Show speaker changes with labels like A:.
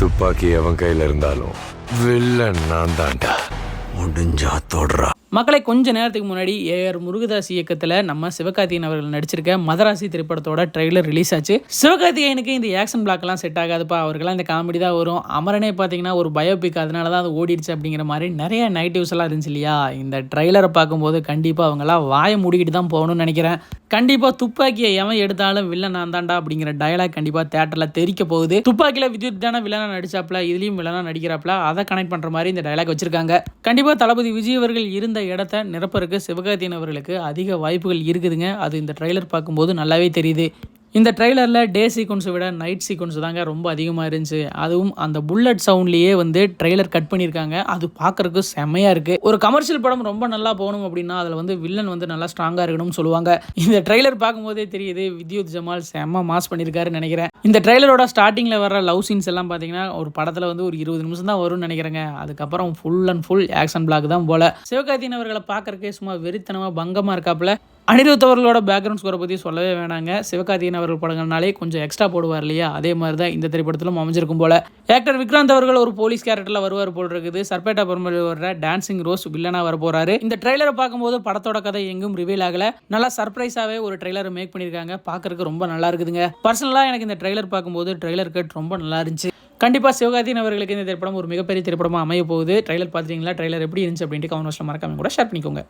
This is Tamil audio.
A: துப்பாக்கி அவன் கையில இருந்தாலும் வில்லன் நான் தான்டா. முடிஞ்சா தொடரா.
B: மக்களை கொஞ்ச நேரத்துக்கு முன்னாடி ஏஆர் முருகதாஸ் இயக்கத்தில் நம்ம சிவகார்த்திகேயன் அவர்கள் நடிச்சிருக்க மதராசி திரைப்படத்தோட ட்ரெய்லர் ரிலீஸ் ஆச்சு. சிவகார்த்திகேயனுக்கு இந்த ஆக்ஷன் பிளாக்லாம் செட் ஆகாதுப்பா, அவருக்கெல்லாம் இந்த காமெடி தான் வரும். அமரனே பார்த்தீங்கன்னா ஒரு பயோபிக், அதனால தான் அது ஓடிடுச்சு அப்படிங்கிற மாதிரி நிறைய நெகட்டிவ்ஸ் எல்லாம் இருந்துச்சு இல்லையா. இந்த ட்ரெய்லரை பார்க்கும்போது கண்டிப்பாக அவங்களாம் வாயை மூடிக்கிட்டு தான் போகணும்னு நினைக்கிறேன். கண்டிப்பாக துப்பாக்கியை எவன் எடுத்தாலும் வில்லன் நான் தாண்டா அப்படிங்கிற டயலாக் கண்டிப்பாக தேட்டரில் தெரிக்க போகுது. துப்பாக்கியில் வித்யுத் தானே வில்லனா நடிச்சாப்ல, இதுலேயும் வில்லனா நடிக்கிறாப்ல, அதை கனெக்ட் பண்ணுற மாதிரி இந்த டயலாக் வச்சிருக்காங்க. கண்டிப்பாக தளபதி விஜய் அவர்கள் இருந்த இடத்த நிரப்பருக்கு சிவகார்த்திகேயன் அவர்களுக்கு அதிக வாய்ப்புகள் இருக்குதுங்க. அது இந்த ட்ரெய்லர் பார்க்கும்போது நல்லாவே தெரியுது. இந்த ட்ரெய்லரில் டே சீக்வன்ஸை விட நைட் சீக்வன்ஸ் தாங்க ரொம்ப அதிகமாக இருந்துச்சு. அதுவும் அந்த புல்லட் சவுண்ட்லேயே வந்து ட்ரெய்லர் கட் பண்ணியிருக்காங்க. அது பார்க்குறதுக்கு செம்மையாக இருக்குது. ஒரு கமர்ஷியல் படம் ரொம்ப நல்லா போகணும் அப்படின்னா அதில் வந்து வில்லன் வந்து நல்லா ஸ்ட்ராங்காக இருக்கணும்னு சொல்லுவாங்க. இந்த ட்ரெய்லர் பார்க்கும்போதே தெரியுது வித்யுத் ஜமால் செம்ம மாஸ் பண்ணியிருக்காருன்னு நினைக்கிறேன். இந்த ட்ரெய்லரோட ஸ்டார்டிங்கில் வர லவ் சீன்ஸ் எல்லாம் பார்த்தீங்கன்னா ஒரு படத்தில் வந்து ஒரு 20 நிமிஷம் தான் வரும்னு நினைக்கிறேங்க. அதுக்கப்புறம் full and full action block தான் போல. சிவகார்த்திகேயன் அவர்களை பார்க்குறக்கே சும்மா வெறித்தனமாக பங்கமாக இருக்காப்புல. அனிருத் அவர்களோட பேக்ரவுண்ட் ஸ்கோரை பற்றி சொல்லவே வேணாங்க. சிவகார்த்திகேயன் அவர்கள் படங்கள்னாலே கொஞ்சம் எக்ஸ்ட்ரா போடுவார் இல்லையா, அதே மாதிரி தான் இந்த திரைப்படத்திலும் அமைஞ்சிருக்கும் போல. ஆக்டர் விக்ராந்த் அவர்கள் ஒரு போலீஸ் கேரக்டரில் வருவார் போல் இருக்குது. சர்பேட்டா பெருமளவு வர்ற டான்சிங் ரோஸ் வில்லனா வர போறாரு. இந்த ட்ரெய்லரை பார்க்கும்போது படத்தோட கதை எங்கும் ரிவீல் ஆகல. நல்லா சர்ப்ரைஸாவே ஒரு ட்ரெய்லர் மேக் பண்ணியிருக்காங்க. பார்க்கறதுக்கு ரொம்ப நல்லா இருக்குதுங்க. பர்சனலாக எனக்கு இந்த ட்ரெய்லர் பார்க்கும்போது ட்ரெய்லர் கட் ரொம்ப நல்லா இருந்துச்சு. கண்டிப்பாக சிவகார்த்திகேயன் அவர்களுக்கு இந்த திரைப்படம் ஒரு மிகப்பெரிய திரைப்படமாக அமைய போகுது. ட்ரெய்லர் பார்த்துட்டீங்களா? ட்ரெய்லர் எப்படி இருந்துச்சு அப்படின்ட்டு கமெண்ட் பாக்ஸ்ல மறக்காம கூட ஷேர் பண்ணிக்கோங்க.